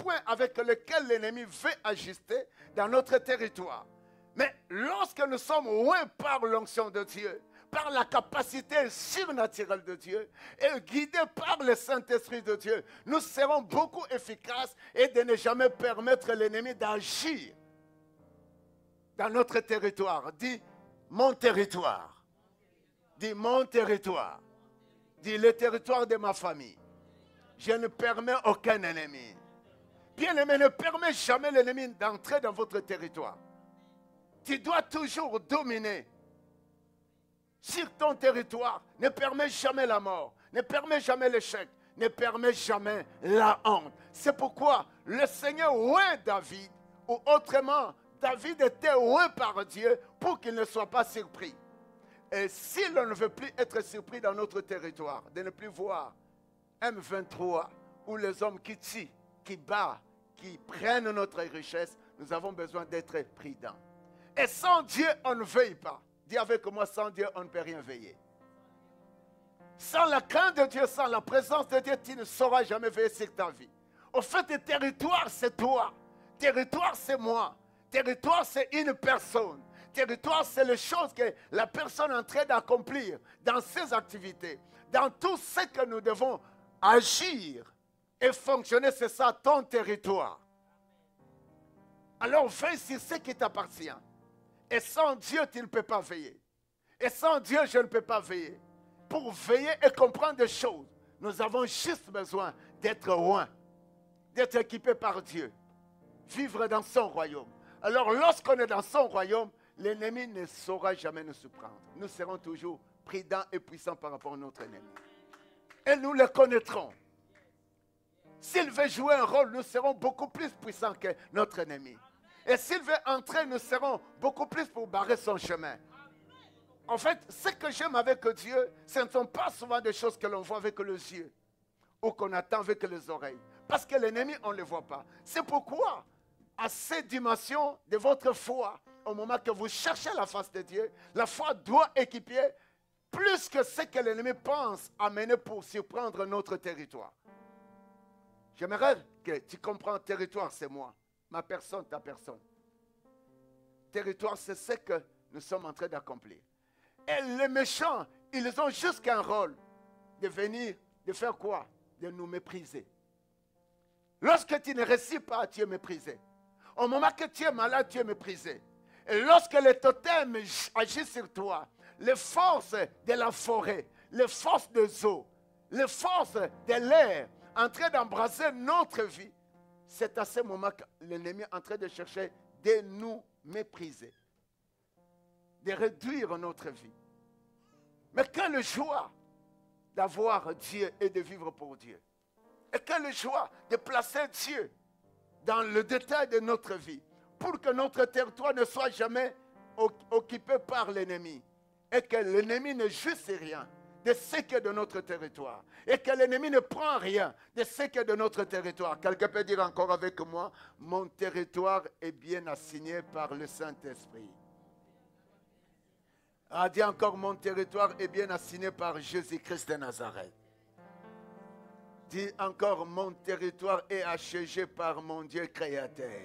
points avec lesquels l'ennemi veut ajuster dans notre territoire. Mais lorsque nous sommes loin par l'onction de Dieu, par la capacité surnaturelle de Dieu et guidés par le Saint-Esprit de Dieu, nous serons beaucoup efficaces et de ne jamais permettre l'ennemi d'agir dans notre territoire. Dis mon territoire. Dis mon territoire. Dis le territoire de ma famille. Je ne permets aucun ennemi. Bien-aimé, ne permets jamais l'ennemi d'entrer dans votre territoire. Tu dois toujours dominer sur ton territoire. Ne permets jamais la mort. Ne permets jamais l'échec. Ne permets jamais la honte. C'est pourquoi le Seigneur oint David, ou autrement, David était oint par Dieu pour qu'il ne soit pas surpris. Et si l'on ne veut plus être surpris dans notre territoire, de ne plus voir M23 ou les hommes qui tuent, qui battent, qui prennent notre richesse, nous avons besoin d'être prudents. Et sans Dieu, on ne veille pas. Dis avec moi, sans Dieu, on ne peut rien veiller. Sans la crainte de Dieu, sans la présence de Dieu, tu ne sauras jamais veiller sur ta vie. Au fait, le territoire, c'est toi. Territoire, c'est moi. Territoire, c'est une personne. Territoire, c'est les choses que la personne est en train d'accomplir dans ses activités. Dans tout ce que nous devons agir et fonctionner, c'est ça, ton territoire. Alors, veille sur ce qui t'appartient. Et sans Dieu, tu ne peux pas veiller. Et sans Dieu, je ne peux pas veiller. Pour veiller et comprendre des choses, nous avons juste besoin d'être loin, d'être équipés par Dieu, vivre dans son royaume. Alors, lorsqu'on est dans son royaume, l'ennemi ne saura jamais nous surprendre. Nous serons toujours prudents et puissants par rapport à notre ennemi. Et nous le connaîtrons. S'il veut jouer un rôle, nous serons beaucoup plus puissants que notre ennemi. Et s'il veut entrer, nous serons beaucoup plus pour barrer son chemin. En fait, ce que j'aime avec Dieu, ce ne sont pas souvent des choses que l'on voit avec les yeux ou qu'on attend avec les oreilles. Parce que l'ennemi, on ne le voit pas. C'est pourquoi, à cette dimension de votre foi, au moment que vous cherchez la face de Dieu, la foi doit équiper plus que ce que l'ennemi pense amener pour surprendre notre territoire. J'aimerais que tu comprends, territoire, c'est moi. Ma personne, ta personne. Territoire, c'est ce que nous sommes en train d'accomplir. Et les méchants, ils ont juste qu'un rôle de venir, de faire quoi? De nous mépriser. Lorsque tu ne réussis pas, tu es méprisé. Au moment que tu es malade, tu es méprisé. Et lorsque les totems agissent sur toi, les forces de la forêt, les forces des eaux, les forces de l'air, en train d'embraser notre vie, c'est à ce moment que l'ennemi est en train de chercher de nous mépriser, de réduire notre vie. Mais quelle joie d'avoir Dieu et de vivre pour Dieu. Et quelle joie de placer Dieu dans le détail de notre vie pour que notre territoire ne soit jamais occupé par l'ennemi et que l'ennemi ne jouisse rien de ce qui est de notre territoire et que l'ennemi ne prend rien de ce qui est de notre territoire. Quelqu'un peut dire encore avec moi, mon territoire est bien assigné par le Saint-Esprit. Ah, dis encore, mon territoire est bien assigné par Jésus-Christ de Nazareth. Dis encore, mon territoire est assiégé par mon Dieu créateur.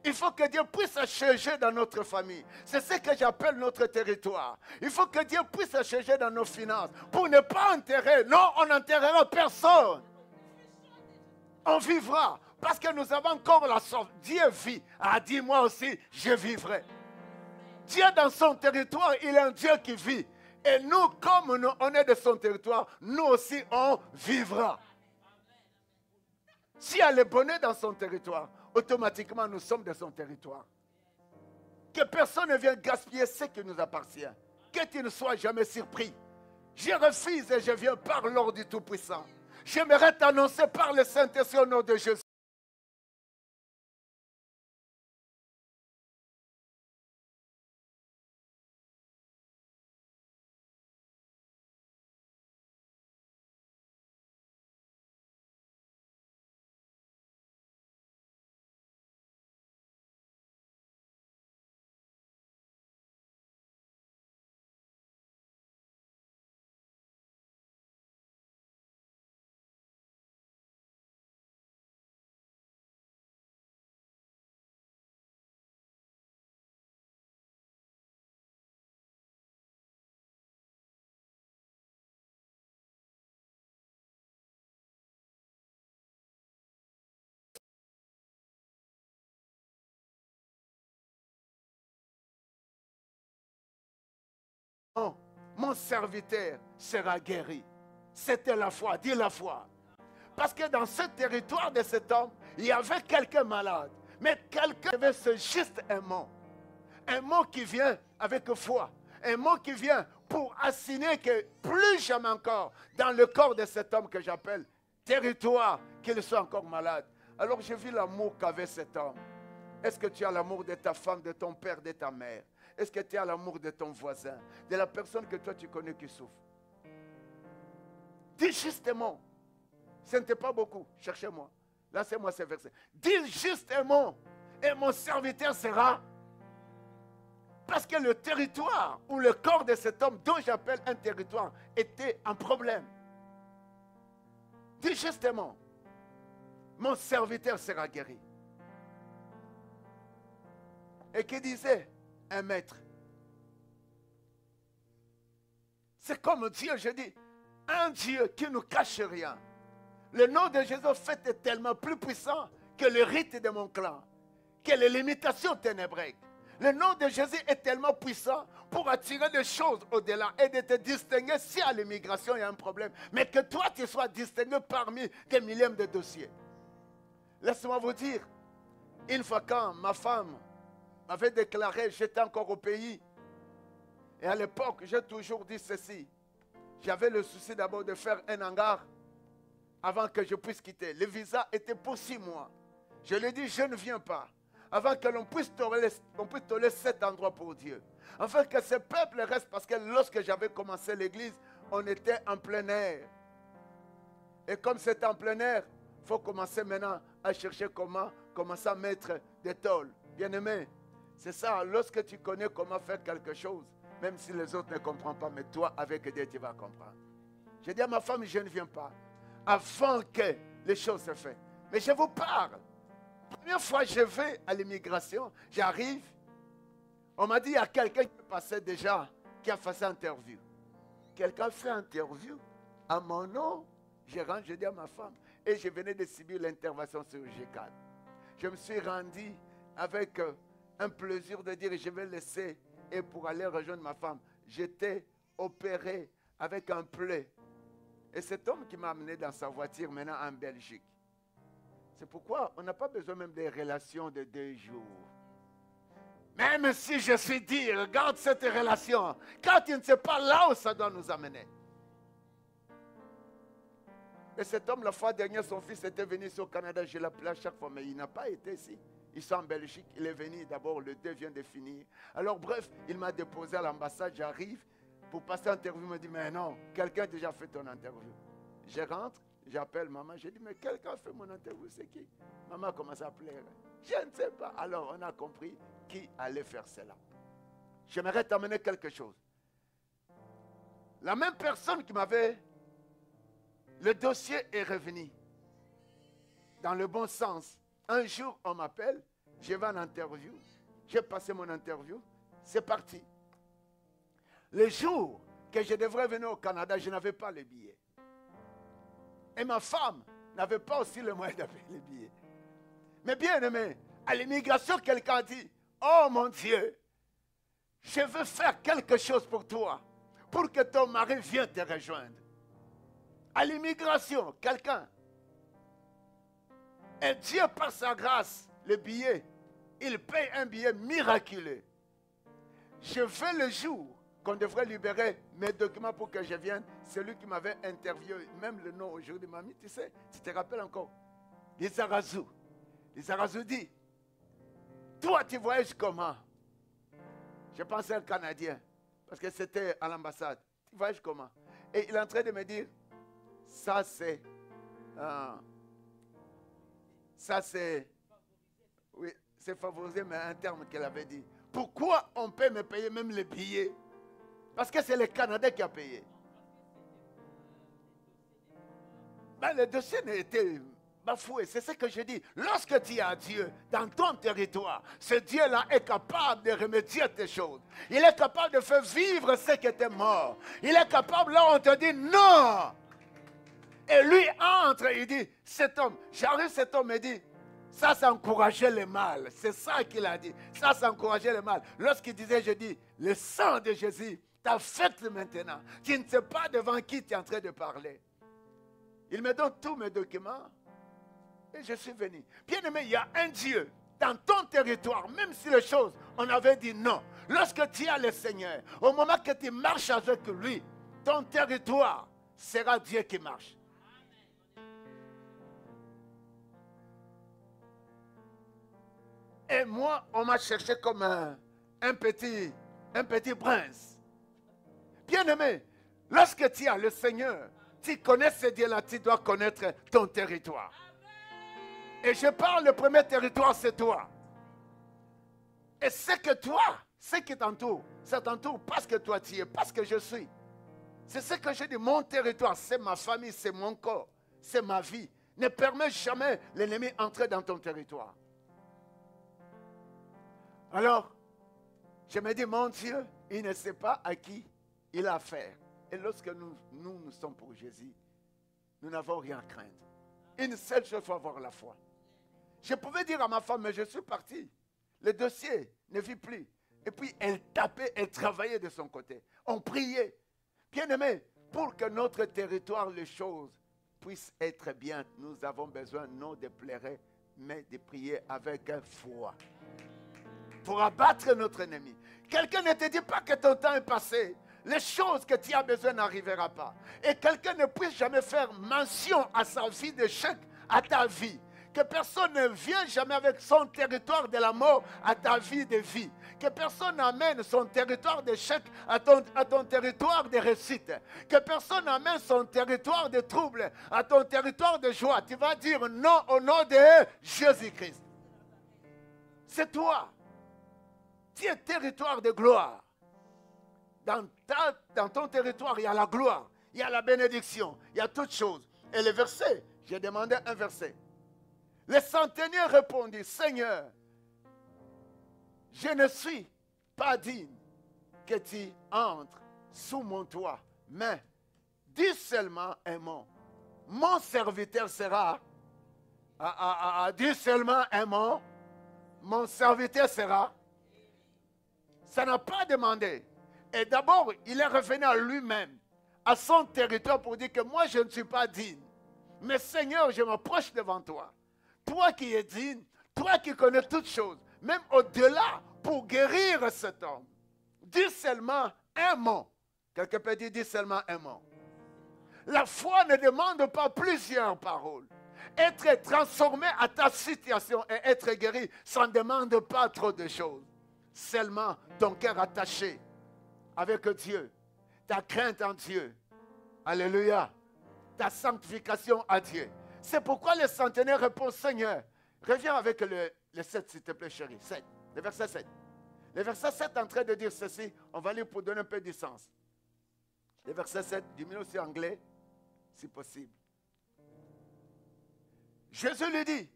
Il faut que Dieu puisse assiéger dans notre famille. C'est ce que j'appelle notre territoire. Il faut que Dieu puisse assiéger dans nos finances. Pour ne pas enterrer. Non, on n'enterrera personne. On vivra. Parce que nous avons encore la sorte. Dieu vit. Ah, dis-moi aussi, je vivrai. Dieu dans son territoire, il est un Dieu qui vit. Et nous, comme on est de son territoire, nous aussi, on vivra. S'il y a le bonheur dans son territoire, automatiquement, nous sommes de son territoire. Que personne ne vienne gaspiller ce qui nous appartient. Que tu ne sois jamais surpris. Je refuse et je viens par l'ordre du Tout-Puissant. J'aimerais t'annoncer par le Saint-Esprit au nom de Jésus. mon serviteur sera guéri. C'était la foi, dis la foi. Parce que dans ce territoire de cet homme, il y avait quelqu'un malade. Mais quelqu'un avait ce juste un mot qui vient avec foi. Un mot qui vient pour assigner que plus jamais encore, dans le corps de cet homme que j'appelle territoire, qu'il soit encore malade. Alors j'ai vu l'amour qu'avait cet homme. Est-ce que tu as l'amour de ta femme, de ton père, de ta mère? Est-ce que tu as l'amour de ton voisin, de la personne que toi tu connais qui souffre? Dis justement, ce n'était pas beaucoup, cherchez-moi. Laissez-moi ces versets. Dis justement, et mon serviteur sera. Parce que le territoire ou le corps de cet homme, dont j'appelle un territoire, était un problème. Dis justement, mon serviteur sera guéri. Et qui disait, un maître. C'est comme Dieu, je dis, un Dieu qui ne cache rien. Le nom de Jésus fait est tellement plus puissant que le rite de mon clan, que les limitations ténébreuses. Le nom de Jésus est tellement puissant pour attirer des choses au-delà et de te distinguer si à l'immigration il y a un problème. Mais que toi tu sois distingué parmi des milliers de dossiers. Laissez-moi vous dire, une fois quand ma femme m'avait déclaré, j'étais encore au pays. Et à l'époque, j'ai toujours dit ceci. J'avais le souci d'abord de faire un hangar avant que je puisse quitter. Le visa était pour 6 mois. Je lui ai dit, je ne viens pas. Avant que l'on puisse tolérer cet endroit pour Dieu. Afin que ce peuple reste, parce que lorsque j'avais commencé l'église, on était en plein air. Et comme c'est en plein air, il faut commencer maintenant à chercher comment commencer à mettre des tôles. Bien-aimé, c'est ça, lorsque tu connais comment faire quelque chose, même si les autres ne comprennent pas, mais toi, avec Dieu, tu vas comprendre. J'ai dit à ma femme, je ne viens pas, avant que les choses se fassent. Mais je vous parle. La première fois que je vais à l'immigration, j'arrive, on m'a dit, il y a quelqu'un qui passait déjà, qui a fait cette interview. Quelqu'un fait interview à mon nom, je rentre, je dis à ma femme, et je venais de subir l'intervention chirurgicale. Je me suis rendu avec un plaisir de dire, je vais laisser, et pour aller rejoindre ma femme, j'étais opéré avec un plaie. Et cet homme qui m'a amené dans sa voiture maintenant en Belgique. C'est pourquoi on n'a pas besoin même des relations de 2 jours. Même si je suis dit, regarde cette relation, quand tu ne sais pas là où ça doit nous amener. Et cet homme, la fois dernière, son fils était venu ici au Canada, je l'appelais à chaque fois, mais il n'a pas été ici. Ils sont en Belgique, il est venu d'abord, le 2 vient de finir. Alors bref, il m'a déposé à l'ambassade, j'arrive pour passer l'interview, il me dit, mais non, quelqu'un a déjà fait ton interview. Je rentre. J'appelle maman, je dis, mais quelqu'un a fait mon interview, c'est qui? Maman commence à pleurer. Je ne sais pas. Alors, on a compris qui allait faire cela. J'aimerais t'amener quelque chose. La même personne qui m'avait... Le dossier est revenu. Dans le bon sens. Un jour, on m'appelle, je vais en interview. J'ai passé mon interview. C'est parti. Le jour que je devrais venir au Canada, je n'avais pas les billets. Et ma femme n'avait pas aussi le moyen d'acheter les billets. Mais bien aimé, à l'immigration, quelqu'un dit, oh mon Dieu, je veux faire quelque chose pour toi, pour que ton mari vienne te rejoindre. À l'immigration, quelqu'un. Et Dieu, par sa grâce, le billet, il paye un billet miraculeux. Je veux le jour qu'on devrait libérer mes documents pour que je vienne. Celui qui m'avait interviewé, même le nom aujourd'hui, mamie, tu sais, tu te rappelles encore, Lizarazu. Lizarazu dit, toi tu voyages comment? Je pensais à un Canadien, parce que c'était à l'ambassade. Tu voyages comment? Et il est en train de me dire, ça c'est, oui, c'est favorisé, mais un terme qu'elle avait dit. Pourquoi on peut me payer même les billets? Parce que c'est le Canada qui a payé. Ben, le dossier n'a été bafoué. C'est ce que je dis. Lorsque tu as Dieu dans ton territoire, ce Dieu-là est capable de remédier à tes choses. Il est capable de faire vivre ce qui était mort. Il est capable, là on te dit non. Et lui entre, il dit, cet homme, j'arrive, cet homme me dit, ça, c'est encourager le mal. C'est ça qu'il a dit. Ça, c'est encourager le mal. Lorsqu'il disait, je dis, le sang de Jésus t'affecte maintenant. Tu ne sais pas devant qui tu es en train de parler. Il me donne tous mes documents et je suis venu. Bien aimé, il y a un Dieu dans ton territoire, même si les choses, on avait dit non. Lorsque tu as le Seigneur, au moment que tu marches avec lui, ton territoire sera Dieu qui marche. Et moi, on m'a cherché comme un petit prince. Bien-aimé, lorsque tu as le Seigneur, tu connais ce Dieu-là, tu dois connaître ton territoire. Et je parle, le premier territoire, c'est toi. Et c'est que toi, ce qui t'entoure, ça t'entoure parce que toi tu es, parce que je suis. C'est ce que je dis, mon territoire, c'est ma famille, c'est mon corps, c'est ma vie. Ne permets jamais l'ennemi entrer dans ton territoire. Alors, je me dis, mon Dieu, il ne sait pas à qui il a affaire. Et lorsque nous sommes pour Jésus, nous n'avons rien à craindre. Une seule chose, il faut avoir la foi. Je pouvais dire à ma femme, mais je suis parti. Le dossier ne vit plus. Et puis, elle tapait, elle travaillait de son côté. On priait. Bien-aimé, pour que notre territoire, les choses puissent être bien, nous avons besoin non de pleurer, mais de prier avec foi. Pour abattre notre ennemi. Quelqu'un ne te dit pas que ton temps est passé. Les choses que tu as besoin n'arriveront pas. Et quelqu'un ne puisse jamais faire mention à sa vie d'échec, à ta vie. Que personne ne vienne jamais avec son territoire de la mort à ta vie de vie. Que personne n'amène son territoire d'échec à ton territoire de réussite. Que personne n'amène son territoire de trouble à ton territoire de joie. Tu vas dire non au nom de Jésus-Christ. C'est toi. Tu es territoire de gloire. Dans ton territoire, il y a la gloire, il y a la bénédiction, il y a toutes choses. Et le verset, j'ai demandé un verset. Le centenier répondit, Seigneur, je ne suis pas digne que tu entres sous mon toit, mais dis seulement un mot. Mon serviteur sera, dis seulement un mot, mon serviteur sera. Ça n'a pas demandé. Et d'abord, il est revenu à lui-même, à son territoire pour dire que moi, je ne suis pas digne. Mais Seigneur, je m'approche devant toi. Toi qui es digne, toi qui connais toutes choses, même au-delà, pour guérir cet homme. Dis seulement un mot. Quelqu'un peut dire, dis seulement un mot. La foi ne demande pas plusieurs paroles. Être transformé à ta situation et être guéri, ça ne demande pas trop de choses. Seulement ton cœur attaché avec Dieu, ta crainte en Dieu. Alléluia. Ta sanctification à Dieu. C'est pourquoi le centenaire répond, Seigneur, reviens avec le 7, s'il te plaît, chérie. 7, le verset 7. Le verset 7 est en train de dire ceci. On va lire pour donner un peu de sens. Le verset 7, diminue aussi anglais, si possible. Jésus lui dit,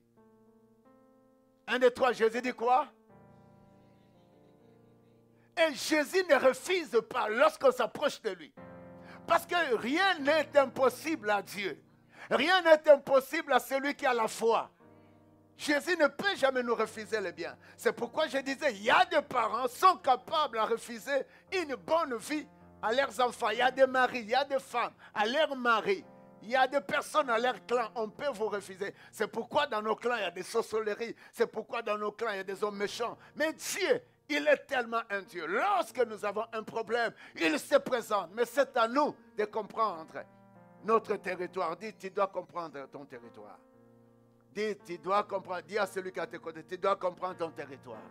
1, 2, 3, Jésus dit quoi? Et Jésus ne refuse pas lorsqu'on s'approche de lui. Parce que rien n'est impossible à Dieu. Rien n'est impossible à celui qui a la foi. Jésus ne peut jamais nous refuser le bien. C'est pourquoi je disais, il y a des parents qui sont capables de refuser une bonne vie à leurs enfants. Il y a des maris, il y a des femmes à leurs maris. Il y a des personnes à leur clan, on peut vous refuser. C'est pourquoi dans nos clans, il y a des sorcelleries. C'est pourquoi dans nos clans, il y a des hommes méchants. Mais Dieu, il est tellement un Dieu. Lorsque nous avons un problème, il se présente. Mais c'est à nous de comprendre notre territoire. Dis, tu dois comprendre ton territoire. Dis, tu dois comprendre. Dis à celui qui est à tes côtés, tu dois comprendre ton territoire.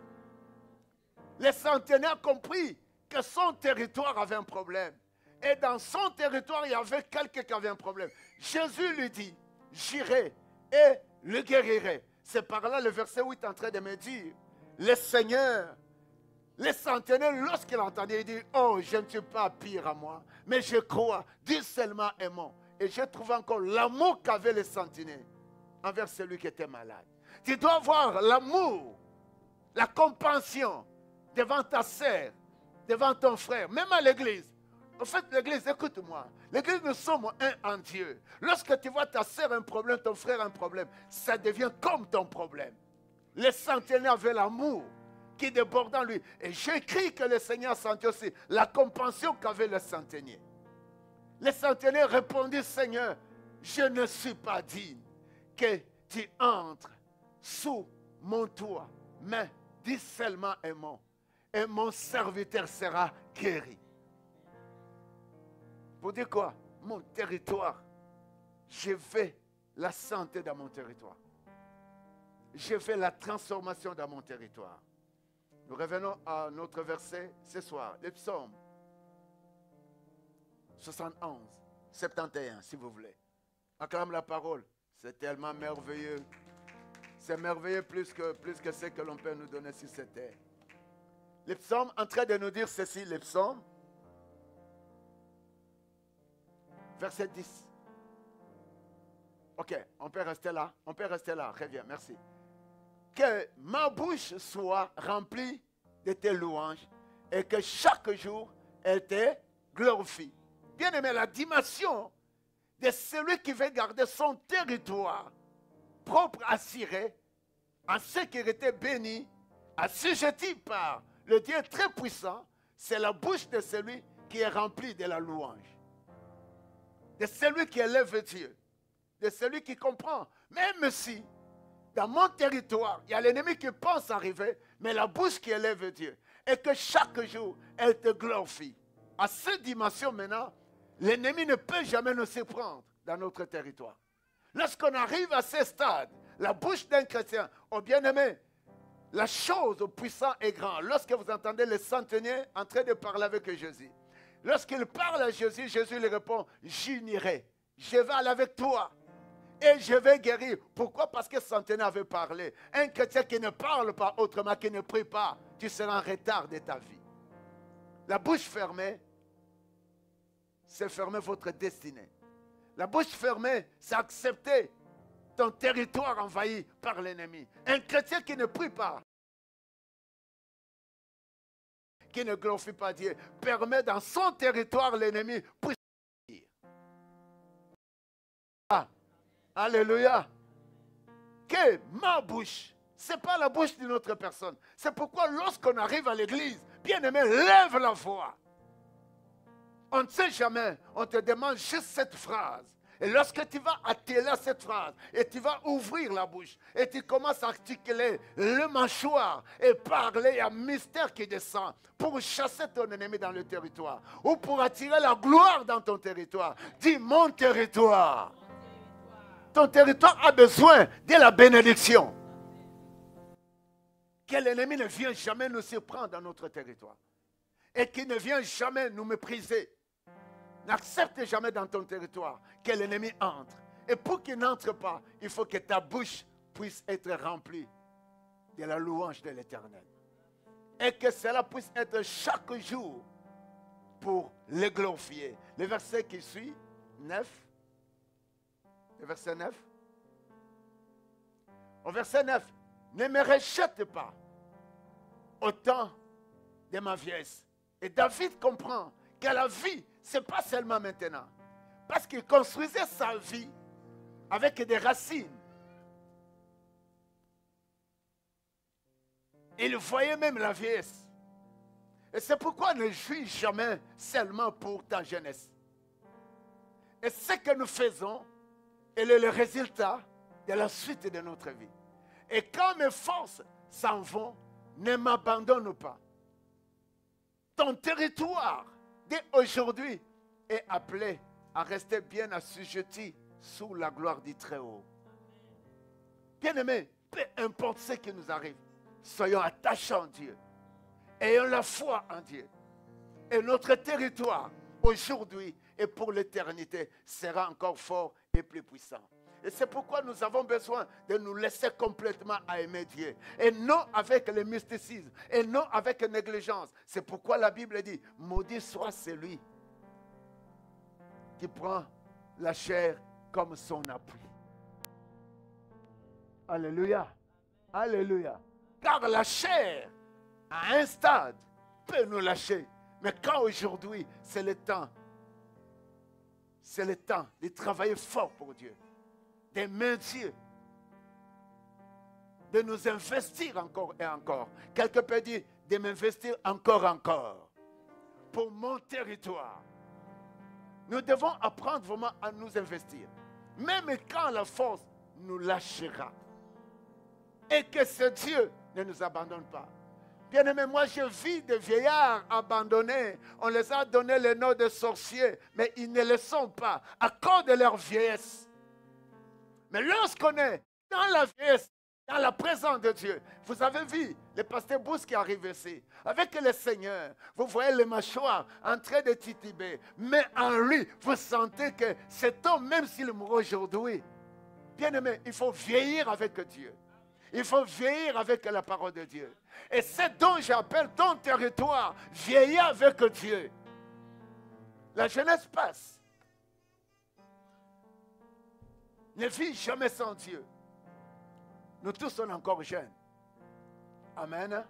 Les centenaires compris que son territoire avait un problème. Et dans son territoire, il y avait quelqu'un qui avait un problème. Jésus lui dit, j'irai et le guérirai. C'est par là le verset 8 est en train de me dire, le Seigneur, les centenaires, lorsqu'il entendait, il dit, oh, je ne suis pas pire à moi, mais je crois, dis seulement un mot. Et je trouve encore l'amour qu'avaient les centenaires envers celui qui était malade. Tu dois avoir l'amour, la compassion devant ta sœur, devant ton frère, même à l'église. En fait, l'église, écoute-moi, l'église, nous sommes un en Dieu. Lorsque tu vois ta sœur un problème, ton frère un problème, ça devient comme ton problème. Les centenaires avaient l'amour qui déborde en lui. Et j'écris que le Seigneur sentit aussi la compassion qu'avait le centenier. Le centenier répondit, Seigneur, je ne suis pas digne que tu entres sous mon toit, mais dis seulement un mot, et mon serviteur sera guéri. Pour dire quoi? Mon territoire, je veux la santé dans mon territoire. Je veux la transformation dans mon territoire. Nous revenons à notre verset ce soir, le psaume 71, 71, si vous voulez. Acclame la parole. C'est tellement merveilleux. C'est merveilleux plus que ce que l'on peut nous donner sur cette terre. Le psaume en train de nous dire ceci, le psaume, verset 10. Ok, on peut rester là. On peut rester là. Reviens, merci. Que ma bouche soit remplie de tes louanges et que chaque jour, elle te glorifie. Bien aimé, la dimension de celui qui veut garder son territoire propre, assuré, en sécurité, béni, assujetti par le Dieu très puissant, c'est la bouche de celui qui est rempli de la louange. De celui qui élève Dieu. De celui qui comprend. Même si, dans mon territoire, il y a l'ennemi qui pense arriver, mais la bouche qui élève Dieu. Et que chaque jour, elle te glorifie. À cette dimension maintenant, l'ennemi ne peut jamais nous surprendre dans notre territoire. Lorsqu'on arrive à ce stade, la bouche d'un chrétien, oh bien-aimé, la chose puissante et grande. Lorsque vous entendez le centenier en train de parler avec Jésus, lorsqu'il parle à Jésus, Jésus lui répond, j'irai, je vais aller avec toi. Et je vais guérir. Pourquoi? Parce que le centenier avait parlé. Un chrétien qui ne parle pas autrement, qui ne prie pas, tu seras en retard de ta vie. La bouche fermée, c'est fermer votre destinée. La bouche fermée, c'est accepter ton territoire envahi par l'ennemi. Un chrétien qui ne prie pas, qui ne glorifie pas Dieu, permet dans son territoire l'ennemi puisse dire. Ah, alléluia. Que ma bouche, ce n'est pas la bouche d'une autre personne. C'est pourquoi lorsqu'on arrive à l'église, bien-aimé, lève la voix. On ne sait jamais, on te demande juste cette phrase. Et lorsque tu vas atteler à cette phrase, et tu vas ouvrir la bouche, et tu commences à articuler le mâchoire, et parler, il y a un mystère qui descend pour chasser ton ennemi dans le territoire, ou pour attirer la gloire dans ton territoire. Dis mon territoire. Ton territoire a besoin de la bénédiction. Que l'ennemi ne vienne jamais nous surprendre dans notre territoire. Et qu'il ne vienne jamais nous mépriser. N'accepte jamais dans ton territoire que l'ennemi entre. Et pour qu'il n'entre pas, il faut que ta bouche puisse être remplie de la louange de l'Éternel. Et que cela puisse être chaque jour pour le glorifier. Le verset qui suit, 9. Le verset 9. Au verset 9. Ne me rejette pas au temps de ma vieillesse. Et David comprend que la vie, ce n'est pas seulement maintenant. Parce qu'il construisait sa vie avec des racines. Il voyait même la vieillesse. Et c'est pourquoi ne jouis jamais seulement pour ta jeunesse. Et ce que nous faisons est le résultat de la suite de notre vie. Et quand mes forces s'en vont, ne m'abandonne pas. Ton territoire, dès aujourd'hui, est appelé à rester bien assujetti sous la gloire du Très-Haut. Bien-aimés, peu importe ce qui nous arrive, soyons attachés en Dieu. Ayons la foi en Dieu. Et notre territoire, aujourd'hui et pour l'éternité, sera encore fort et plus puissant. Et c'est pourquoi nous avons besoin de nous laisser complètement à aimer Dieu. Et non avec le mysticisme. Et non avec négligence. C'est pourquoi la Bible dit, maudit soit celui qui prend la chair comme son appui. Alléluia. Alléluia. Car la chair, à un stade, peut nous lâcher. Mais quand aujourd'hui, c'est le temps de travailler fort pour Dieu. D'aimer Dieu. de nous investir encore et encore. Quelqu'un peut dire de m'investir encore pour mon territoire. Nous devons apprendre vraiment à nous investir. Même quand la force nous lâchera. Et que ce Dieu ne nous abandonne pas. Bien-aimé, moi je vis des vieillards abandonnés. On les a donné le nom de sorciers, mais ils ne le sont pas à cause de leur vieillesse. Mais lorsqu'on est dans la vieillesse, dans la présence de Dieu, vous avez vu le pasteur Bousse qui arrive ici, avec le Seigneur, vous voyez les mâchoires en train de tituber, mais en lui, vous sentez que cet homme, même s'il mourra aujourd'hui, bien-aimé, il faut vieillir avec Dieu. Il faut vieillir avec la parole de Dieu. Et c'est dont j'appelle ton territoire, vieillir avec Dieu. La jeunesse passe. Ne vis jamais sans Dieu. Nous tous sommes encore jeunes. Amen.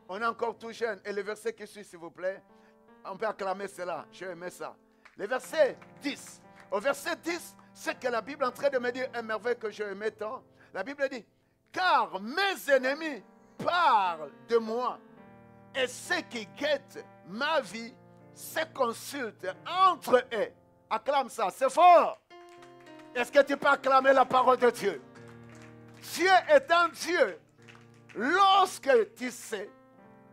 On est encore tout jeunes. Et le verset qui suit, s'il vous plaît, on peut acclamer cela. J'ai aimé ça. Le verset 10. Au verset 10, c'est que la Bible est en train de me dire un merveille que j'ai aimé tant. La Bible dit, car mes ennemis parlent de moi et ceux qui guettent ma vie se consultent entre eux. Acclame ça, c'est fort. Est-ce que tu peux acclamer la parole de Dieu? Dieu est un Dieu. Lorsque tu sais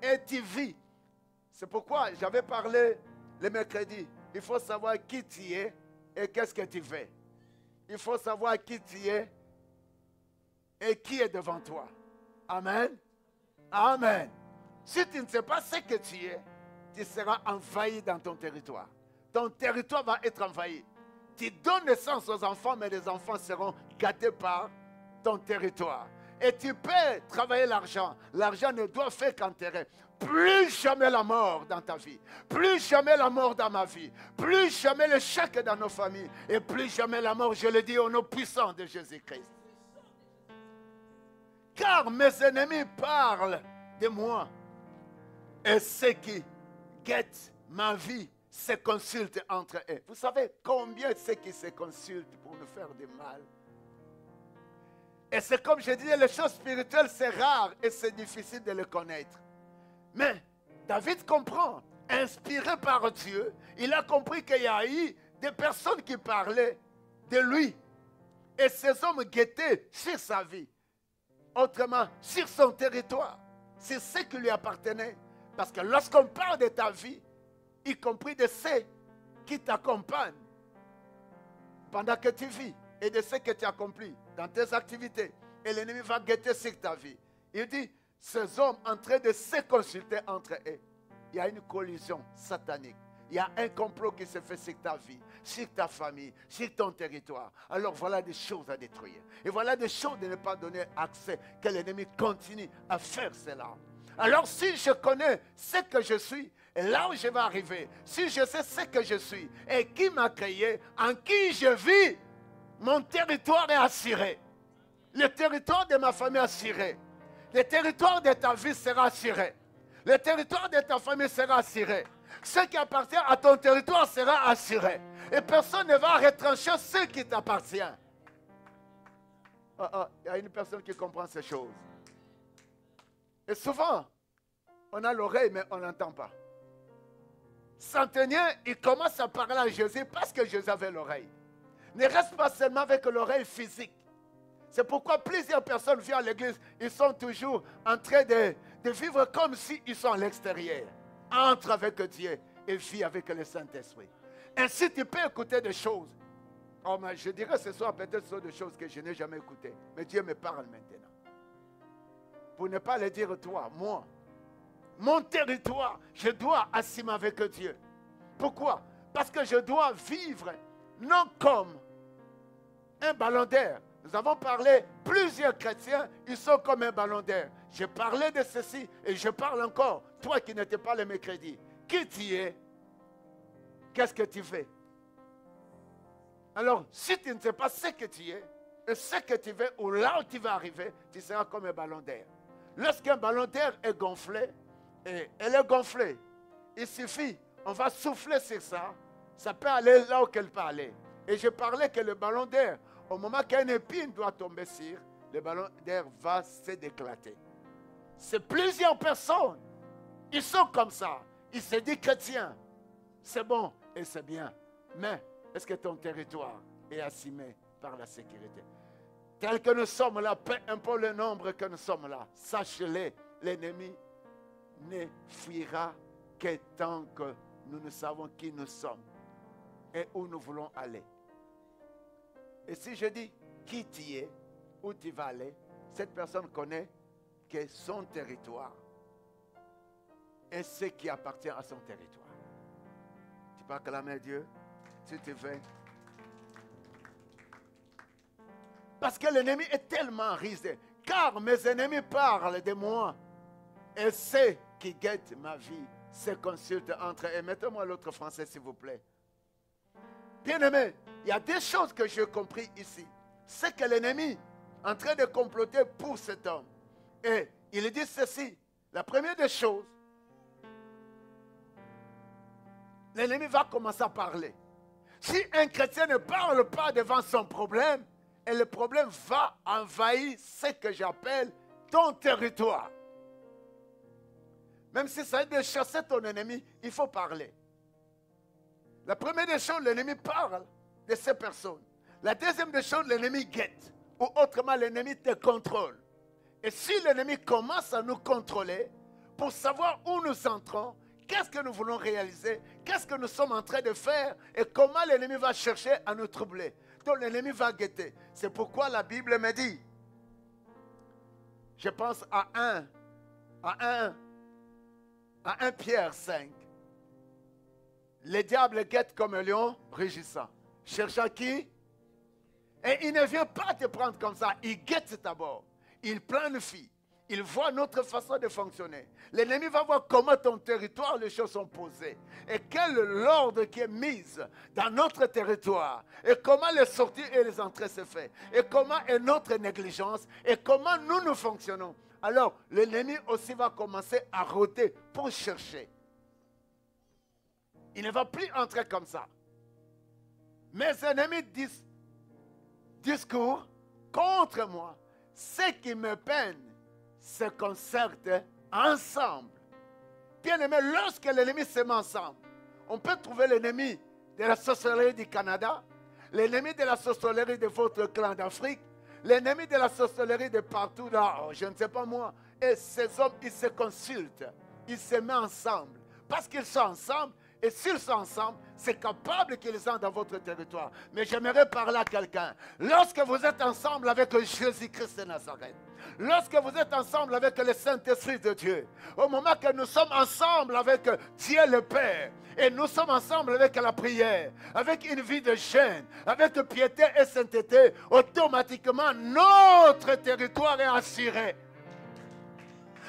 et tu vis. C'est pourquoi j'avais parlé le mercredi. Il faut savoir qui tu es et qu'est-ce que tu fais. Il faut savoir qui tu es et qui est devant toi. Amen. Amen. Si tu ne sais pas ce que tu es, tu seras envahi dans ton territoire. Ton territoire va être envahi. Tu donnes naissance aux enfants, mais les enfants seront gâtés par ton territoire. Et tu peux travailler l'argent. L'argent ne doit faire qu'enterrer. Plus jamais la mort dans ta vie. Plus jamais la mort dans ma vie. Plus jamais le chèque dans nos familles. Et plus jamais la mort, je le dis au nom puissant de Jésus-Christ. Car mes ennemis parlent de moi. Et ceux qui guettent ma vie se consultent entre eux. Vous savez combien ceux qui se consultent pour nous faire du mal. Et c'est comme je disais, les choses spirituelles, c'est rare et c'est difficile de les connaître. Mais David comprend, inspiré par Dieu, il a compris qu'il y a eu des personnes qui parlaient de lui. Et ces hommes guettaient sur sa vie. Autrement, sur son territoire. C'est ce qui lui appartenait. Parce que lorsqu'on parle de ta vie, y compris de ceux qui t'accompagnent pendant que tu vis et de ce que tu accomplis dans tes activités, et l'ennemi va guetter sur ta vie. Il dit, ces hommes en train de se consulter entre eux, il y a une collision satanique. Il y a un complot qui se fait sur ta vie, sur ta famille, sur ton territoire. Alors voilà des choses à détruire. Et voilà des choses de ne pas donner accès, que l'ennemi continue à faire cela. Alors si je connais ce que je suis, et là où je vais arriver, si je sais ce que je suis, et qui m'a créé, en qui je vis, mon territoire est assuré. Le territoire de ma famille est assuré. Le territoire de ta vie sera assuré. Le territoire de ta famille sera assuré. Ce qui appartient à ton territoire sera assuré. Et personne ne va retrancher ce qui t'appartient. Il y a une personne qui comprend ces choses. Et souvent, on a l'oreille, mais on n'entend pas. Centenier, il commence à parler à Jésus parce que Jésus avait l'oreille. Ne reste pas seulement avec l'oreille physique. C'est pourquoi plusieurs personnes viennent à l'église, ils sont toujours en train de vivre comme s'ils sont à l'extérieur. Entre avec Dieu et vis avec le Saint-Esprit. Ainsi, tu peux écouter des choses. Oh, mais je dirais ce soir peut-être ce sont des choses que je n'ai jamais écoutées. Mais Dieu me parle maintenant. Pour ne pas le dire toi, moi. Mon territoire, je dois assumer avec Dieu. Pourquoi? Parce que je dois vivre non comme un ballon d'air. Nous avons parlé, plusieurs chrétiens, ils sont comme un ballon d'air. Je parlais de ceci et je parle encore. Toi qui n'étais pas le mercredi, qui tu es? Qu'est-ce que tu fais? Alors, si tu ne sais pas ce que tu es, et ce que tu veux, ou là où tu vas arriver, tu seras comme un ballon d'air. Lorsqu'un ballon d'air est gonflé, et elle est gonflée, il suffit, on va souffler sur ça, ça peut aller là où elle peut aller. Et je parlais que le ballon d'air, au moment qu'une épine doit tomber sur, le ballon d'air va se déclater. C'est plusieurs personnes. Ils sont comme ça. Ils se disent chrétiens. C'est bon et c'est bien. Mais est-ce que ton territoire est assimé par la sécurité? Tel que nous sommes là, peu importe le nombre que nous sommes là, sachez-le, l'ennemi ne fuira que tant que nous ne savons qui nous sommes et où nous voulons aller. Et si je dis qui tu es, où tu vas aller, cette personne connaît que son territoire et ce qui appartient à son territoire. Tu peux acclamer Dieu si tu veux. Parce que l'ennemi est tellement risé. Car mes ennemis parlent de moi. Et ceux qui guettent ma vie se consultent entre eux. Mettez-moi l'autre français, s'il vous plaît. Bien-aimé, il y a des choses que j'ai compris ici. C'est que l'ennemi est en train de comploter pour cet homme. Et il dit ceci. La première des choses, l'ennemi va commencer à parler. Si un chrétien ne parle pas devant son problème, et le problème va envahir ce que j'appelle ton territoire. Même si ça aide de chasser ton ennemi, il faut parler. La première des choses, l'ennemi parle de ces personnes. La deuxième des choses, l'ennemi guette. Ou autrement, l'ennemi te contrôle. Et si l'ennemi commence à nous contrôler, pour savoir où nous entrons, qu'est-ce que nous voulons réaliser, qu'est-ce que nous sommes en train de faire, et comment l'ennemi va chercher à nous troubler. Donc l'ennemi va guetter. C'est pourquoi la Bible me dit, je pense à 1 Pierre 5. Le diable guette comme un lion rugissant. Cherchant qui? Et il ne vient pas te prendre comme ça. Il guette d'abord. Il planifie. Il voit notre façon de fonctionner. L'ennemi va voir comment ton territoire, les choses sont posées. Et quel est l'ordre qui est mis dans notre territoire. Et comment les sorties et les entrées se font. Et comment est notre négligence. Et comment nous fonctionnons. Alors, l'ennemi aussi va commencer à rôder pour chercher. Il ne va plus entrer comme ça. Mes ennemis discours contre moi. Ceux qui me peinent se concertent ensemble. Bien aimé, lorsque l'ennemi se met ensemble, on peut trouver l'ennemi de la sorcellerie du Canada, l'ennemi de la sorcellerie de votre clan d'Afrique, l'ennemi de la sorcellerie de partout là, je ne sais pas moi. Et ces hommes, ils se consultent, ils se mettent ensemble. Parce qu'ils sont ensemble, et s'ils sont ensemble, c'est capable qu'ils sont dans votre territoire. Mais j'aimerais parler à quelqu'un. Lorsque vous êtes ensemble avec Jésus-Christ de Nazareth, lorsque vous êtes ensemble avec le Saint-Esprit de Dieu, au moment que nous sommes ensemble avec Dieu le Père, et nous sommes ensemble avec la prière, avec une vie de jeûne, avec piété et sainteté, automatiquement notre territoire est assuré.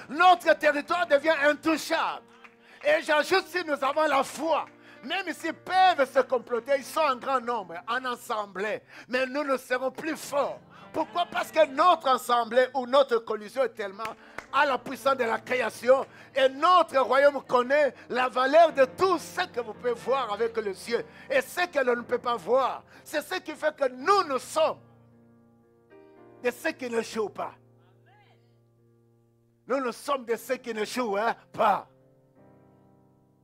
Notre territoire devient intouchable. Et j'ajoute, si nous avons la foi, même s'ils peuvent se comploter, ils sont en grand nombre, en assemblée, mais nous ne serons plus forts. Pourquoi? Parce que notre assemblée ou notre collision est tellement à la puissance de la création et notre royaume connaît la valeur de tout ce que vous pouvez voir avec les yeux et ce que l'on ne peut pas voir. C'est ce qui fait que nous sommes de ceux qui ne jouent pas. Nous sommes de ceux qui ne jouent pas.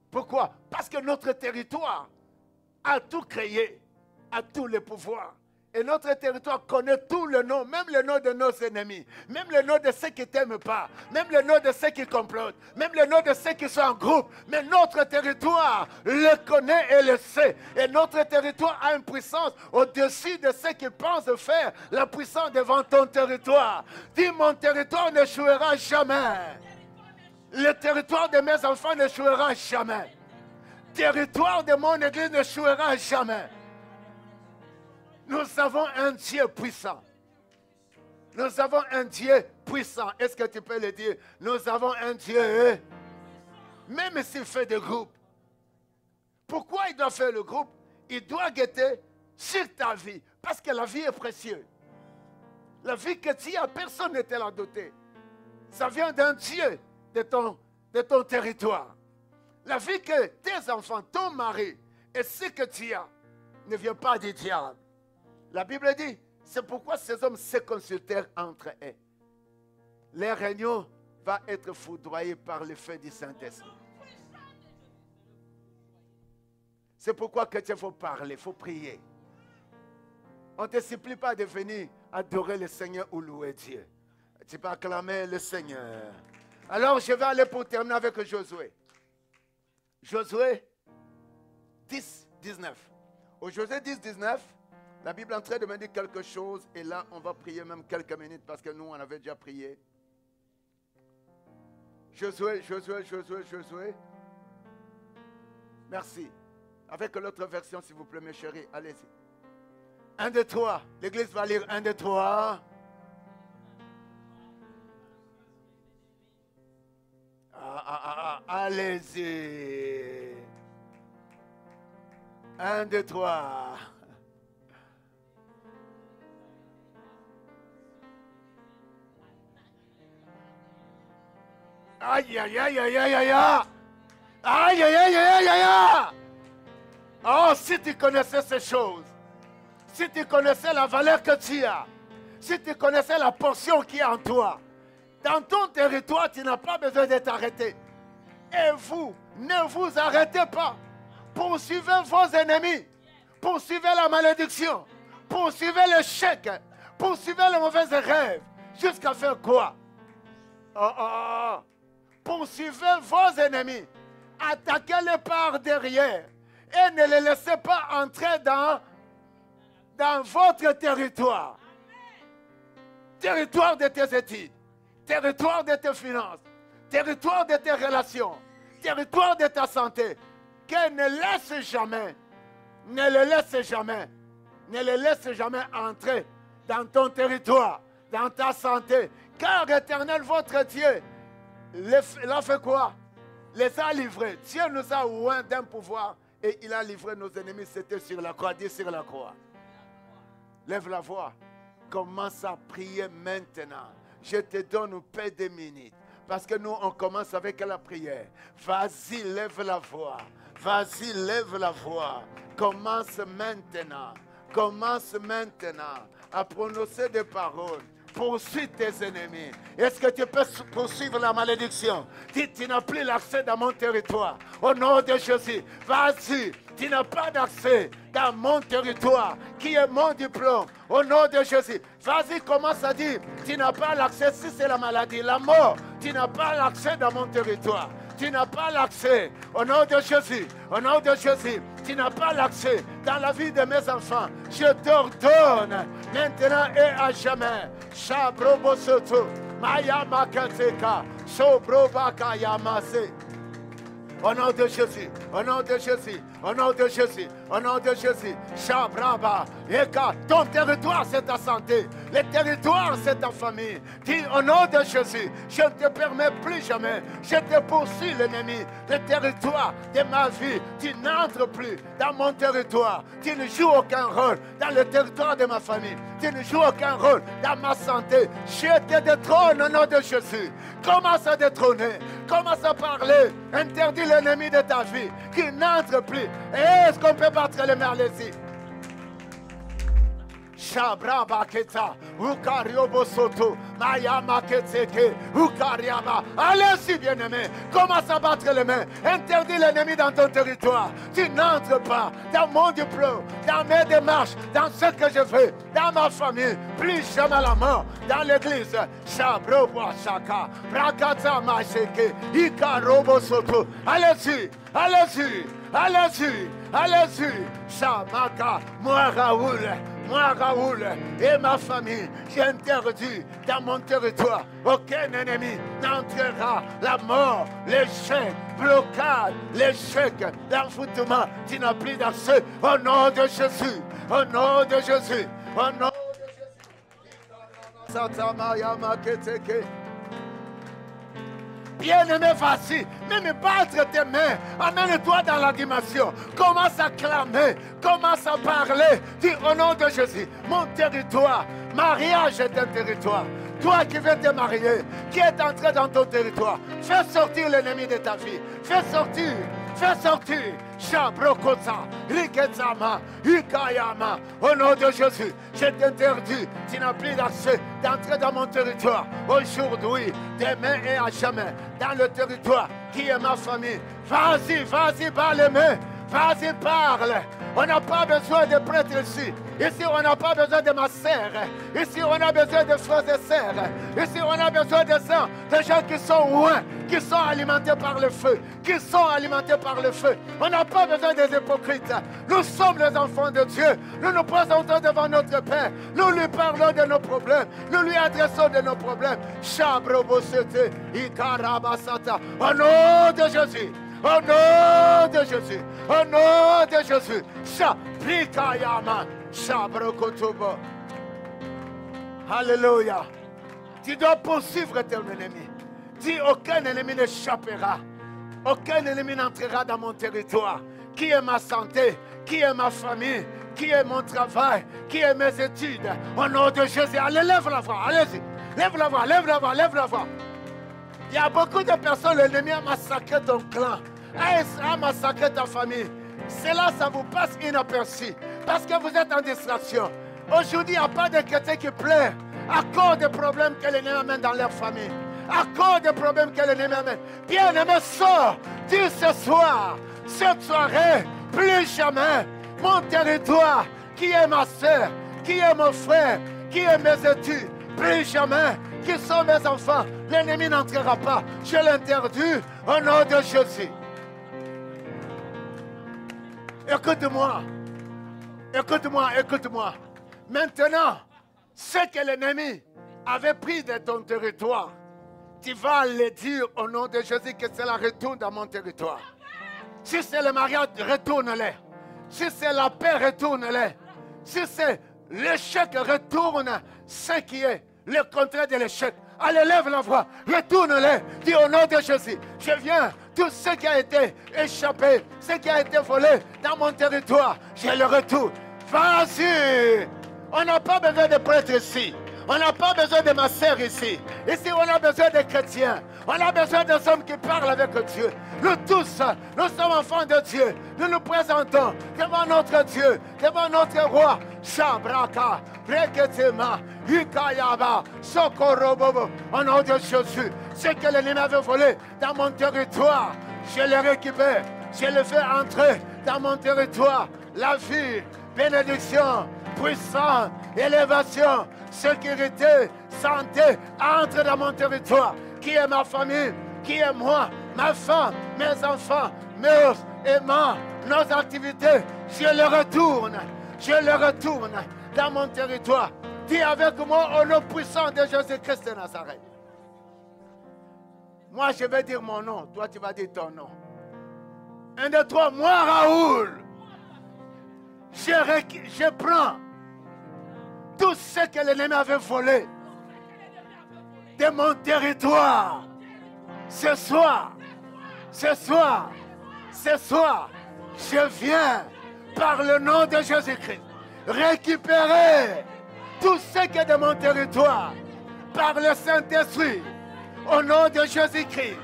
Pourquoi? Parce que notre territoire a tout créé, a tous les pouvoirs. Et notre territoire connaît tout le nom, même le nom de nos ennemis, même le nom de ceux qui ne t'aiment pas, même le nom de ceux qui complotent, même le nom de ceux qui sont en groupe. Mais notre territoire le connaît et le sait. Et notre territoire a une puissance au-dessus de ceux qui pensent faire la puissance devant ton territoire. Dis, mon territoire n'échouera jamais. Le territoire de mes enfants n'échouera jamais. Le territoire de mon église n'échouera jamais. Nous avons un Dieu puissant. Nous avons un Dieu puissant. Est-ce que tu peux le dire? Nous avons un Dieu. Même s'il fait des groupes. Pourquoi il doit faire le groupe? Il doit guetter sur ta vie. Parce que la vie est précieuse. La vie que tu as, personne ne te l'a dotée. Ça vient d'un Dieu de ton territoire. La vie que tes enfants, ton mari et ce que tu as ne vient pas du diable. La Bible dit, C'est pourquoi ces hommes se consultèrent entre eux. Les réunions vont être foudroyées par le feu du Saint-Esprit. C'est pourquoi que il faut parler, il faut prier. On ne te supplie pas de venir adorer le Seigneur ou louer Dieu. Tu peux acclamer le Seigneur. Alors je vais aller pour terminer avec Josué. Josué 10, 19. Au Josué 10, 19, la Bible est en train de me dire quelque chose. Et là, on va prier même quelques minutes parce que nous, on avait déjà prié. Josué. Merci. Avec l'autre version, s'il vous plaît, mes chéris, allez-y. 1, 2, 3. L'église va lire 1, 2, 3. Allez-y. 1, 2, 3. Aïe, aïe, aïe, aïe, aïe, aïe. Aïe, aïe, aïe, aïe, aïe, aïe. Oh, si tu connaissais ces choses, si tu connaissais la valeur que tu as, si tu connaissais la portion qui est en toi, dans ton territoire, tu n'as pas besoin d'être arrêté. Et vous, ne vous arrêtez pas. Poursuivez vos ennemis. Poursuivez la malédiction. Poursuivez l'échec. Poursuivez les mauvais rêves. Jusqu'à faire quoi? Poursuivez vos ennemis. Attaquez-les par derrière. Et ne les laissez pas entrer dans votre territoire. Territoire de tes études. Territoire de tes finances. Territoire de tes relations. Territoire de ta santé. Que ne laisse jamais, ne le laisse jamais, ne le laisse jamais entrer dans ton territoire, dans ta santé. Car l'Éternel, votre Dieu, il a fait quoi? Les a livrés. Dieu nous a oint d'un pouvoir et il a livré nos ennemis. C'était sur la croix. Dis sur la croix. Lève la voix. Commence à prier maintenant. Je te donne une paix de minutes. Parce que nous, on commence avec la prière. Vas-y, lève la voix. Vas-y, lève la voix. Commence maintenant. Commence maintenant à prononcer des paroles. Poursuis tes ennemis. Est-ce que tu peux poursuivre la malédiction? Dis, tu n'as plus l'accès dans mon territoire. Au nom de Jésus, vas-y. Tu n'as pas d'accès dans mon territoire, qui est mon diplôme. Au nom de Jésus, vas-y, commence à dire, tu n'as pas l'accès, si c'est la maladie, la mort, tu n'as pas l'accès dans mon territoire. Tu n'as pas l'accès. Au nom de Jésus, au nom de Jésus, tu n'as pas l'accès dans la vie de mes enfants. Je t'ordonne maintenant et à jamais. Shabrobo soto, maya makateka, sobrobaka yamase. Au nom de Jésus, au nom de Jésus, au nom de Jésus, au nom de Jésus, Shabraba, Eka, ton territoire c'est ta santé, le territoire c'est ta famille. Dis au nom de Jésus, je ne te permets plus jamais, je te poursuis l'ennemi, le territoire de ma vie, tu n'entres plus dans mon territoire, tu ne joues aucun rôle dans le territoire de ma famille, tu ne joues aucun rôle dans ma santé. Je te détrône au nom de Jésus. Commence à détrôner, commence à parler, interdis l'ennemi de ta vie, qui n'entre plus. Est-ce qu'on peut battre les mains, allez-y? Shabraba keta, ukariobo soto, mayama ketseke, ukariaba. Allez-y, bien-aimé, commence à battre les mains. Interdis l'ennemi dans ton territoire. Tu n'entres pas dans mon diplôme, dans mes démarches, dans ce que je fais, dans ma famille. Plus jamais la mort dans l'église. Shabrobo shaka, brakata masheke, ikarobo soto. Allez-y, allez-y, allez-y, allez-y. Shamaka, moi Raoul. Moi, Raoul, et ma famille, j'interdis dans mon territoire, aucun ennemi n'entrera. La mort, l'échec, blocade, l'échec, l'envoûtement, tu n'as plus d'accès. Au nom de Jésus, au nom de Jésus, au nom de Jésus. Bien-aimé, vas-y, même battre tes mains, amène-toi dans la dimension, commence à clamer, commence à parler, dis au nom de Jésus, mon territoire, mariage est un territoire, toi qui veux te marier, qui est entré dans ton territoire, fais sortir l'ennemi de ta vie, fais sortir, Shabrokosa, Rikezama, Ikayama. Au nom de Jésus, je t'interdis, tu n'as plus d'accès d'entrer dans mon territoire. Aujourd'hui, demain et à jamais, dans le territoire qui est ma famille. Vas-y, vas-y, parle-moi. Vas-y, parle. On n'a pas besoin de prêtres ici. Ici, on n'a pas besoin de ma sœur. Ici, on a besoin de frères et sœurs. Ici, on a besoin de gens qui sont loin, qui sont alimentés par le feu. Qui sont alimentés par le feu. On n'a pas besoin des hypocrites. Nous sommes les enfants de Dieu. Nous nous présentons devant notre Père. Nous lui parlons de nos problèmes. Nous lui adressons de nos problèmes. Shabrobosete, Ikarabasata. Au nom de Jésus. Au nom de Jésus. Au nom de Jésus. Shabrikayama. Shabrokotobo. Alléluia. Tu dois poursuivre ton ennemi. Dis, aucun ennemi n'échappera. Aucun ennemi n'entrera dans mon territoire. Qui est ma santé? Qui est ma famille? Qui est mon travail? Qui est mes études? Au nom de Jésus. Allez, lève la voix. Allez-y. Lève la voix, lève la voix, lève la voix. Il y a beaucoup de personnes, l'ennemi a massacré ton clan, a massacré ta famille. Cela, ça vous passe inaperçu parce que vous êtes en distraction. Aujourd'hui, il n'y a pas de chrétiens qui pleurent à cause des problèmes que l'ennemi amène dans leur famille. À cause des problèmes que l'ennemi amène. Bien-aimé, sors, dis ce soir, cette soirée, plus jamais, mon territoire, qui est ma soeur, qui est mon frère, qui est mes études, plus jamais, qui sont mes enfants, l'ennemi n'entrera pas. Je l'interdis au nom de Jésus. Écoute-moi. Écoute-moi, écoute-moi. Maintenant, ce que l'ennemi avait pris de ton territoire, tu vas le dire au nom de Jésus que cela retourne dans mon territoire. Si c'est le mariage, retourne-le. Si c'est la paix, retourne-le. Si c'est l'échec, retourne ce qui est le contraire de l'échec. Allez, lève la voix, retourne-le. Dis au nom de Jésus, je viens, tout ce qui a été échappé, ce qui a été volé dans mon territoire, je le retourne. Vas-y. On n'a pas besoin de prêtres ici. On n'a pas besoin de ma sœur ici. Ici, on a besoin de chrétiens. On a besoin des hommes qui parlent avec Dieu. Nous tous, nous sommes enfants de Dieu. Nous nous présentons devant notre Dieu, devant notre roi. Shabraka, Reketema, Ikayaba, Sokorobobo. Au nom de Jésus, ce que l'ennemi avait volé dans mon territoire, je le récupère. Je le fais entrer dans mon territoire. La vie, bénédiction, puissance, élévation, sécurité, santé, entre dans mon territoire. Qui est ma famille? Qui est moi? Ma femme, mes enfants, nos activités. Je le retourne. Je le retourne dans mon territoire. Dis avec moi au nom puissant de Jésus-Christ de Nazareth. Moi, je vais dire mon nom. Toi, tu vas dire ton nom. 1, 2, 3. Moi, Raoul. Je prends tout ce que l'ennemi avait volé de mon territoire. Ce soir, je viens par le nom de Jésus-Christ récupérer tout ce qui est de mon territoire par le Saint-Esprit. Au nom de Jésus-Christ,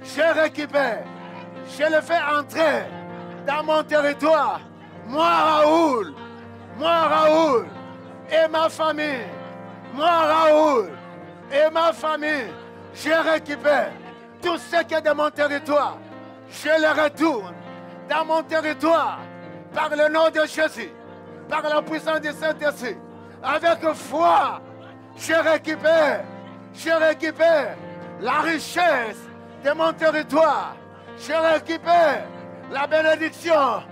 je récupère, je le fais entrer dans mon territoire. Moi, Raoul, et ma famille, moi, Raoul, et ma famille, je récupère tout ce qui est de mon territoire. Je le retourne dans mon territoire par le nom de Jésus, par la puissance du Saint-Esprit. Avec foi, je récupère la richesse de mon territoire. Je récupère la bénédiction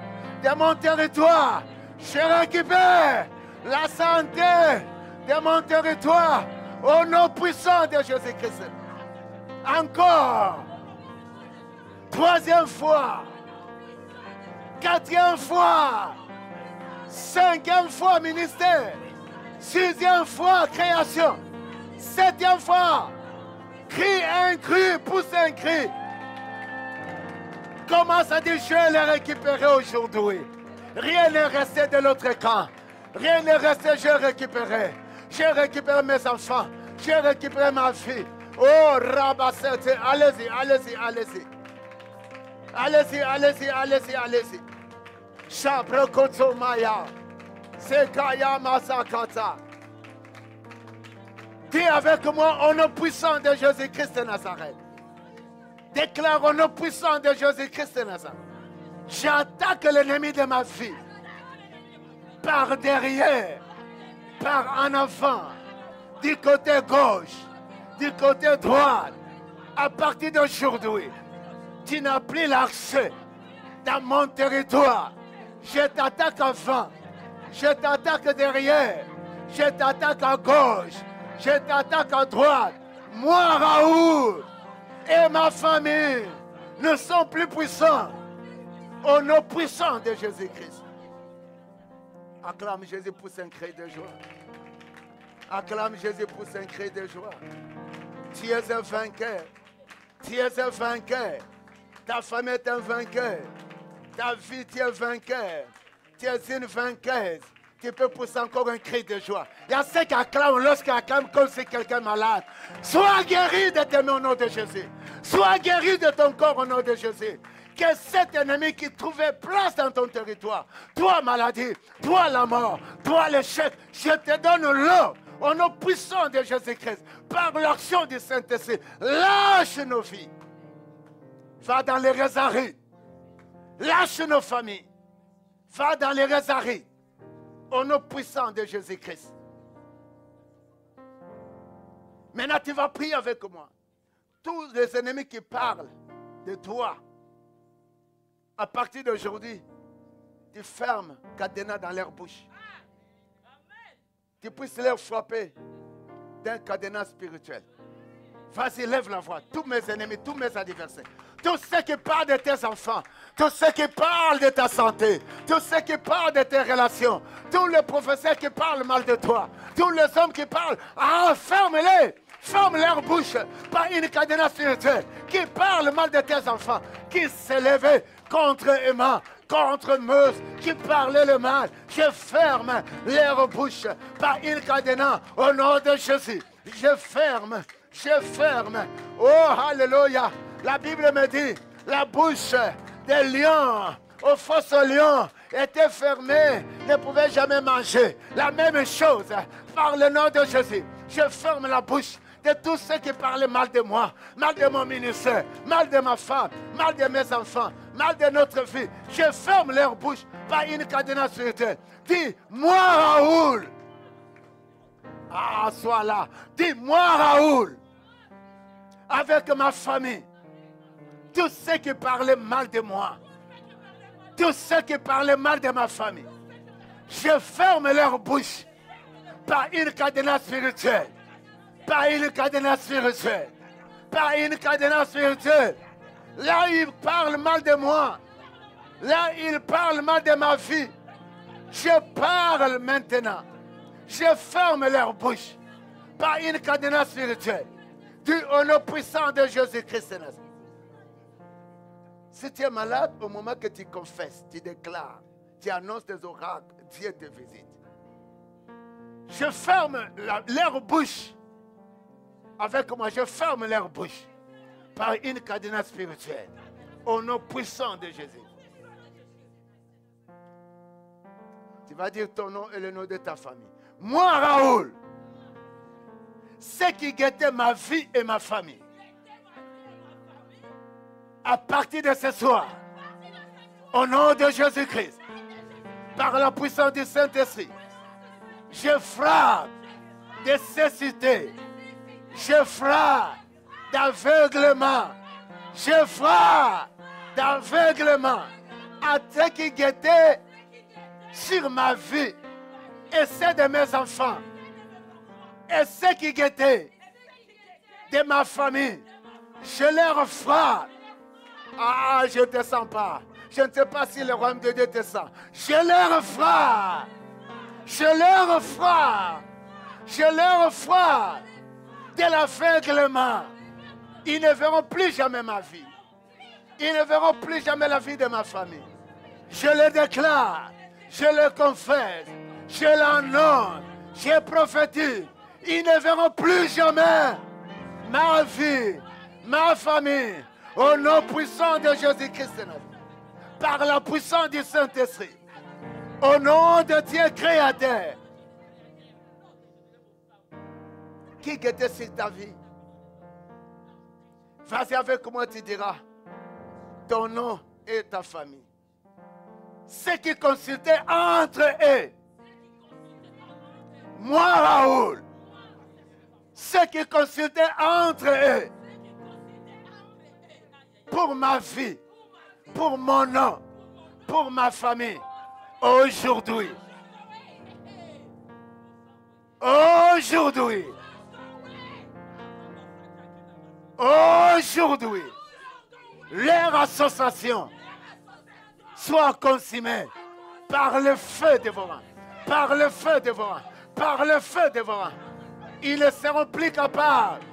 de mon territoire. Je récupère la santé de mon territoire au nom puissant de Jésus-Christ. Encore. 3e fois. 4e fois. 5e fois ministère. 6e fois création. 7e fois. Crie un cri, pousse un cri. Commence à dire, je vais les récupérer aujourd'hui. Rien n'est resté de l'autre camp. Rien n'est resté, je récupérer. J'ai récupéré mes enfants. J'ai récupéré ma fille. Oh, Rabassete, allez-y. Allez-y, allez-y, allez-y, allez-y. Shabrokoto Maya. Sekaya Masakata. Dis avec moi, au nom puissant de Jésus-Christ de Nazareth. Déclare au nom puissant de Jésus-Christ de Nazareth. J'attaque l'ennemi de ma vie. Par derrière, par en avant, du côté gauche, du côté droit. À partir d'aujourd'hui, tu n'as plus l'accès dans mon territoire. Je t'attaque avant, je t'attaque derrière, je t'attaque à gauche, je t'attaque à droite. Moi, Raoul, et ma famille, nous sommes plus puissants. Au nom puissant de Jésus-Christ. Acclame Jésus pour un cri de joie. Acclame Jésus pour un cri de joie. Tu es un vainqueur. Tu es un vainqueur. Ta famille est un vainqueur. Ta vie, tu es vainqueur. Tu es une vainqueuse. Tu peux pousser encore un cri de joie. Il y a ceux qui acclament lorsqu'ils acclament comme si quelqu'un est malade. Sois guéri de tes mains au nom de Jésus. Sois guéri de ton corps au nom de Jésus. Que cet ennemi qui trouvait place dans ton territoire, toi maladie, toi la mort, toi l'échec, je te donne l'eau au nom puissant de Jésus-Christ. Par l'action du Saint-Esprit, lâche nos vies. Va dans les résaries. Lâche nos familles. Va dans les résaries. Au nom puissant de Jésus-Christ. Maintenant, tu vas prier avec moi. Tous les ennemis qui parlent de toi, à partir d'aujourd'hui, tu fermes cadenas dans leur bouche. Tu puisses leur frapper d'un cadenas spirituel. Vas-y, lève la voix. Tous mes ennemis, tous mes adversaires, tous ceux qui parlent de tes enfants, tous ceux qui parlent de ta santé, tous ceux qui parlent de tes relations, tous les professeurs qui parlent mal de toi, tous les hommes qui parlent, ferme-les. Ferme leur bouche par une cadenas spirituelle qui parle mal de tes enfants, qui s'élevait contre Emma, contre Meuse, qui parlait le mal. Je ferme leur bouche par une cadenas au nom de Jésus. Je ferme. Oh, alléluia. La Bible me dit, la bouche des lions, aux fausses lions, était fermée, ne pouvait jamais manger. La même chose, par le nom de Jésus. Je ferme la bouche de tous ceux qui parlent mal de moi, mal de mon ministère, mal de ma femme, mal de mes enfants, mal de notre vie. Je ferme leur bouche par une cadenas spirituelle. Dis, moi Raoul. Sois là. Dis, moi Raoul. Avec ma famille. Tous ceux qui parlaient mal de moi. Tous ceux qui parlaient mal de ma famille. Je ferme leur bouche par une cadenas spirituelle. Par une cadenas spirituelle. Par une cadenas spirituelle. Là, ils parlent mal de moi. Là, ils parlent mal de ma vie. Je parle maintenant. Je ferme leur bouche. Par une cadenas spirituelle. Du au nom puissant de Jésus-Christ. Si tu es malade, au moment que tu confesses, tu déclares, tu annonces des oracles, Dieu te visite. Je ferme leur bouche. Avec moi, je ferme leur bouche par une cadenas spirituelle. Au nom puissant de Jésus. Tu vas dire ton nom et le nom de ta famille. Moi, Raoul, ceux qui guettaient ma vie et ma famille, à partir de ce soir, au nom de Jésus-Christ, par la puissance du Saint-Esprit, je frappe de cécité. Je frappe d'aveuglement. Je frappe d'aveuglement à ceux qui guettaient sur ma vie et ceux de mes enfants et ceux qui guettaient de ma famille. Je leur frappe. Je ne te sens pas. Je ne sais pas si le royaume de Dieu te sent. Je leur frappe. Je leur frappe. Je leur frappe de l'aveuglement. Ils ne verront plus jamais ma vie. Ils ne verront plus jamais la vie de ma famille. Je le déclare. Je le confesse. Je l'annonce. Je prophétise. Ils ne verront plus jamais ma vie, ma famille. Au nom puissant de Jésus-Christ de Nazareth. Par la puissance du Saint-Esprit. Au nom de Dieu créateur. Qui était sur ta vie? Vas-y avec moi, tu diras ton nom et ta famille. Ceux qui consultaient entre eux. Moi, Raoul. Ceux qui consultaient entre eux. Pour ma vie. Pour mon nom. Pour ma famille. Aujourd'hui. Aujourd'hui. Aujourd'hui. Leur association soit consumée par le feu dévorant. Par le feu dévorant. Par le feu dévorant. Ils ne seront plus capables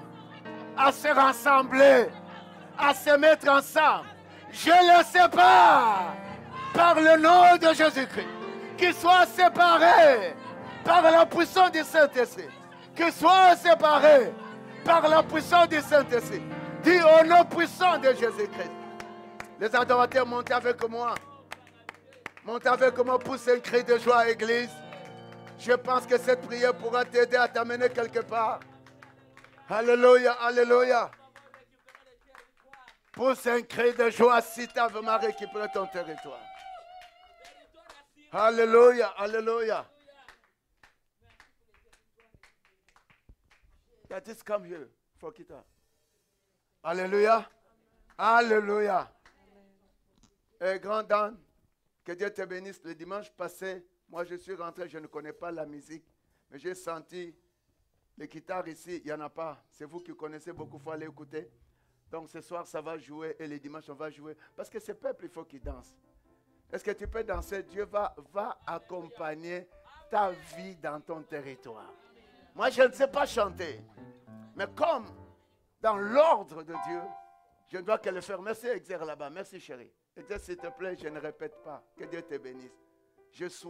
à se rassembler, à se mettre ensemble. Je le sépare par le nom de Jésus-Christ. Qu'ils soient séparés par la puissance du Saint-Esprit. Qu'ils soient séparés par la puissance du Saint-Esprit. Dis au nom puissant de Jésus-Christ. Les adorateurs, montez avec moi. Montez avec moi, pousse un cri de joie à l'église. Je pense que cette prière pourra t'aider à t'amener quelque part. Alléluia, alléluia. Pousse un cri de joie si tu as vraiment récupéré ton territoire. Alléluia, alléluia. Yeah, just come here for Kita. Alléluia, alléluia. Et grand Dan, que Dieu te bénisse. Le dimanche passé, moi je suis rentré, je ne connais pas la musique, mais j'ai senti les guitares ici, il n'y en a pas. C'est vous qui connaissez beaucoup, il faut aller écouter. Donc ce soir, ça va jouer et les dimanches, on va jouer. Parce que ce peuple, il faut qu'il danse. Est-ce que tu peux danser? Dieu va accompagner ta vie dans ton territoire. Moi, je ne sais pas chanter. Mais comme dans l'ordre de Dieu, je ne dois que le faire. Merci, Exer, là-bas. Merci, chérie. Exer, s'il te plaît, je ne répète pas. Que Dieu te bénisse. Je souffre.